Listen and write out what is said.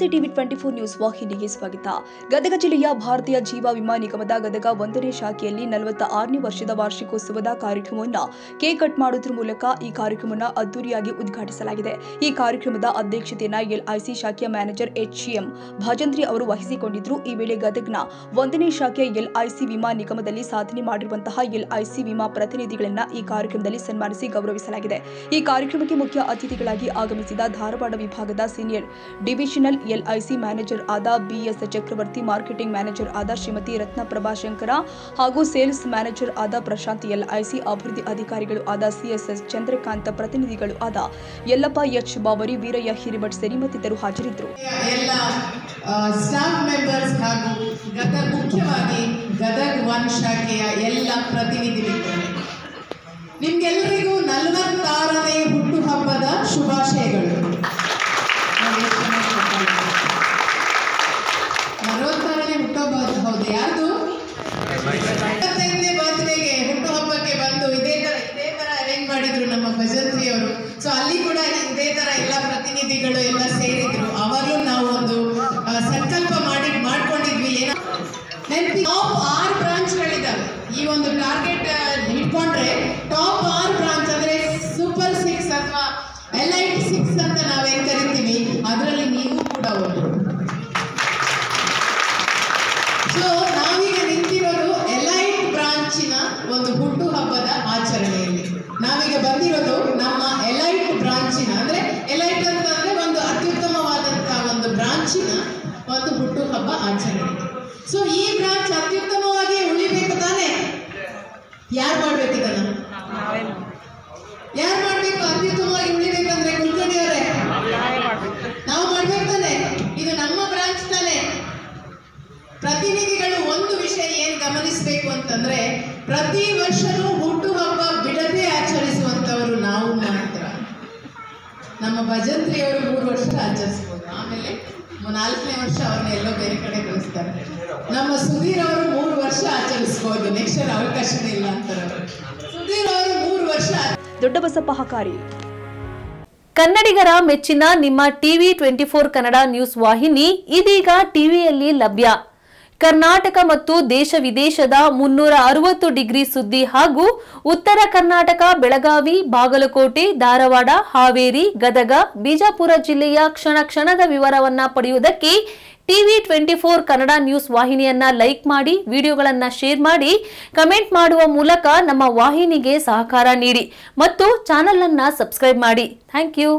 ನಮಸ್ತೆ TV 24 news ವಾಹಿನಿಗೆ ಸ್ವಾಗತ. ಗದಗ ಜಿಲ್ಲೆಯ ಭಾರತೀಯ ಜೀವ ವಿಮಾ ನಿಗಮದ ಗದಗ 1ನೇ ಶಾಖೆಯಲ್ಲಿ 46ನೇ ವರ್ಷದ ವಾರ್ಷಿಕೋತ್ಸವದ ಕಾರ್ಯಕ್ರಮವನ್ನು ಕೇಕ್ ಕಟ್ ಮಾಡುವುದರ ಮೂಲಕ ಈ ಕಾರ್ಯಕ್ರಮವನ್ನು ಅದ್ದೂರಿಯಾಗಿ ಉದ್ಘಾಟಿಸಲಾಗಿದೆ. ಈ ಕಾರ್ಯಕ್ರಮದ ಅಧ್ಯಕ್ಷತೆಯನ್ನು ಎಲ್ಐಸಿ ಶಾಖೆಯ ಮ್ಯಾನೇಜರ್ ಎಚ್ಎಂ ಭಜಂತ್ರಿ ಅವರು ವಹಿಸಿಕೊಂಡಿದ್ದರು. ಈ ವೇಳೆ ಗದಗ್ನ 1ನೇ ಶಾಖೆಯ ಎಲ್ಐಸಿ ವಿಮಾ ನಿಗಮದಲ್ಲಿ ಸಾಧನೆ ಮಾಡಿರುವಂತಹ ಎಲ್ಐಸಿ ವಿಮಾ ಪ್ರತಿನಿಧಿಗಳನ್ನು ಈ ಕಾರ್ಯಕ್ರಮದಲ್ಲಿ ಸನ್ಮಾನಿಸಿ ಗೌರವಿಸಲಾಗಿದೆ. ಈ ಕಾರ್ಯಕ್ರಮಕ್ಕೆ ಮುಖ್ಯ ಅತಿಥಿಗಳಾಗಿ ಆಗಮಿಸಿದ ಧಾರವಾಡ ವಿಭಾಗದ ಸೀನಿಯರ್ ಡಿವಿಷನಲ್ ಎಲ್ಐಸಿ ಮ್ಯಾನೇಜರ್ ಆದ ಬಿಎಸ್ ಚಕ್ರವರ್ತಿ, ಮಾರ್ಕೆಟಿಂಗ್ ಮ್ಯಾನೇಜರ್ ಆದ ಶ್ರೀಮತಿ ರತ್ನ ಪ್ರಭಾಶಂಕರ ಹಾಗೂ ಸೇಲ್ಸ್ ಮ್ಯಾನೇಜರ್ ಆದ ಪ್ರಶಾಂತ್, ಎಲ್ಐಸಿ ಅಭಿವೃದ್ಧಿ ಅಧಿಕಾರಿಗಳು ಆದ ಸಿಎಸ್ಎಸ್ ಚಂದ್ರಕಾಂತ, ಪ್ರತಿನಿಧಿಗಳು ಆದ ಯಲ್ಲಪ್ಪ ಎಚ್ ಬಾವರಿ, ವೀರಯ್ಯ ಹಿರಿಮಠ್ ಸೇರಿ ಮತ್ತಿತರರು ಹಾಜರಿದ್ದರು. ಎಲ್ಲ ಸ್ಟಾಫ್ ಮೆಂಬರ್ಸ್ ಹಾಗೂ ಮುಖ್ಯವಾಗಿ ಗದಗ್ 1 ಶಾಖೆಯ ಎಲ್ಲ ಪ್ರತಿನಿಧಿಗಳು, ನಿಮ್ಗೆಲ್ಲರಿಗೂ 46ನೇ ಹುಟ್ಟುಹಬ್ಬದ ಶುಭಾಶಯಗಳು. 46ನೇ ಹುಟ್ಟುಹಬ್ಬ ಹೌದು, ಯಾರ್ದು 25ನೇ ಬರ್ತ್ಡೇಗೆ ಹುಟ್ಟುಹಬ್ಬಕ್ಕೆ ಬಂದು ಇದೇ ತರ ಅರೇಂಜ್ ಮಾಡಿದ್ರು ನಮ್ಮ ಭಜಂತ್ರಿ ಅವರು. ಸೊ ಅಲ್ಲಿ ಕೂಡ ಇದೇ ತರ ಎಲ್ಲ ಪ್ರತಿನಿಧಿಗಳು ಎಲ್ಲ ಸೇರಿದ್ರು. ಅವಾಗಲೂ ನಾವು ಒಂದು ಸಂಕಲ್ಪ ಮಾಡ್ಕೊಂಡಿದ್ವಿ, ಟಾಪ್ 6 ಬ್ರಾಂಚ್ಗಳಿದ್ದಾವೆ. ಈ ಒಂದು ಟಾರ್ಗೆಟ್ ಇಟ್ಕೊಂಡ್ರೆ ಟಾಪ್ 6 ಬ್ರಾಂಚ್ ಅಂದ್ರೆ ಸೂಪರ್ 6 ಅಥವಾ ಎಲೈಟ್ 6 ಅಂತ ನಾವೇನ್ ಕರಿತೀವಿ, ಅದರಲ್ಲಿ ನೀವು ಕೂಡ ಒಂದು. ಸೊ ನಾವೀಗ ನಿಂತಿರೋದು ಎಲೈಟ್ ಬ್ರಾಂಚಿನ ಒಂದು ಹುಟ್ಟುಹಬ್ಬದ ಆಚರಣೆಯಲ್ಲಿ. ನಾವೀಗ ಬಂದಿರೋದು ನಮ್ಮ ಎಲೈಟ್ ಬ್ರಾಂಚಿನ, ಅಂದ್ರೆ ಎಲೈಟ್ ಅಂತಂದ್ರೆ ಒಂದು ಅತ್ಯುತ್ತಮವಾದಂತಹ ಒಂದು ಬ್ರಾಂಚಿನ ಒಂದು ಹುಟ್ಟುಹಬ್ಬ ಆಚರಣೆ. ಸೊ ಈ ಬ್ರಾಂಚ್ ಅತ್ಯುತ್ತಮವಾಗಿ ಉಳಿಬೇಕು ತಾನೆ? ಯಾರು ಮಾಡ್ಬೇಕು ಇದನ್ನ? ಯಾರು ಮಾಡ್ಬೇಕು? ಅತ್ಯುತ್ತಮವಾಗಿ ಉಳಿಬೇಕಂದ್ರೆ ಕುಲಕರ್ಣಿ ಅವರೇ ನಾವು ಮಾಡ್ಬೇಕು ತಾನೆ? ಇದು ನಮ್ಮ ಬ್ರಾಂಚ್ ತಾನೆ. ಪ್ರತಿನಿಧಿಗಳು ಒಂದು ವಿಷಯ ಏನ್ ಗಮನಿಸಬೇಕು ಅಂತಂದ್ರೆ, ಪ್ರತಿ ವರ್ಷನೂ ಹುಟ್ಟುಹಬ್ಬ ಬಿಡದೆ ಆಚರಿಸುವಂತವರು ನಾವು ಮಾತ್ರ. ನಮ್ಮ ಭಜಂತ್ರಿ ಅವರು 3 ವರ್ಷ ಆಚರಿಸಬಹುದು, ಆಮೇಲೆ 4ನೇ ವರ್ಷ ಅವ್ರನ್ನ ಎಲ್ಲೋ ಬೇರೆ ಕಡೆ ಕಳಿಸ್ತಾರೆ. ನಮ್ಮ ಸುಧೀರ್ ಅವರು 3 ವರ್ಷ ಆಚರಿಸಬಹುದು, ನೆಕ್ಸ್ಟ್ ಅವಕಾಶನೇ ಇಲ್ಲ ಅಂತಾರೆ. ಸುಧೀರ್ ಅವರು 3 ವರ್ಷ. ದೊಡ್ಡಬಸಪ್ಪ ಹಕಾರಿ. ಕನ್ನಡಿಗರ ಮೆಚ್ಚಿನ ನಿಮ್ಮ ಟಿವಿ 24 ಕನ್ನಡ ನ್ಯೂಸ್ ವಾಹಿನಿ ಇದೀಗ ಟಿವಿಯಲ್ಲಿ ಲಭ್ಯ. ಕರ್ನಾಟಕ ಮತ್ತು ದೇಶ ವಿದೇಶದ 360 ಡಿಗ್ರಿ ಸುದ್ದಿ ಹಾಗೂ ಉತ್ತರ ಕರ್ನಾಟಕ, ಬೆಳಗಾವಿ, ಬಾಗಲಕೋಟೆ, ಧಾರವಾಡ, ಹಾವೇರಿ, ಗದಗ, ಬಿಜಾಪುರ ಜಿಲ್ಲೆಯ ಕ್ಷಣ ಕ್ಷಣದ ವಿವರವನ್ನ ಪಡೆಯುವುದಕ್ಕೆ ಟಿವಿ 24 ಕನ್ನಡ ನ್ಯೂಸ್ ವಾಹಿನಿಯನ್ನ ಲೈಕ್ ಮಾಡಿ, ವಿಡಿಯೋಗಳನ್ನ ಶೇರ್ ಮಾಡಿ, ಕಮೆಂಟ್ ಮಾಡುವ ಮೂಲಕ ನಮ್ಮ ವಾಹಿನಿಗೆ ಸಹಕಾರ ನೀಡಿ ಮತ್ತು ಚಾನೆಲ್ ಅನ್ನ ಸಬ್ಸ್ಕ್ರೈಬ್ ಮಾಡಿ. Thank you.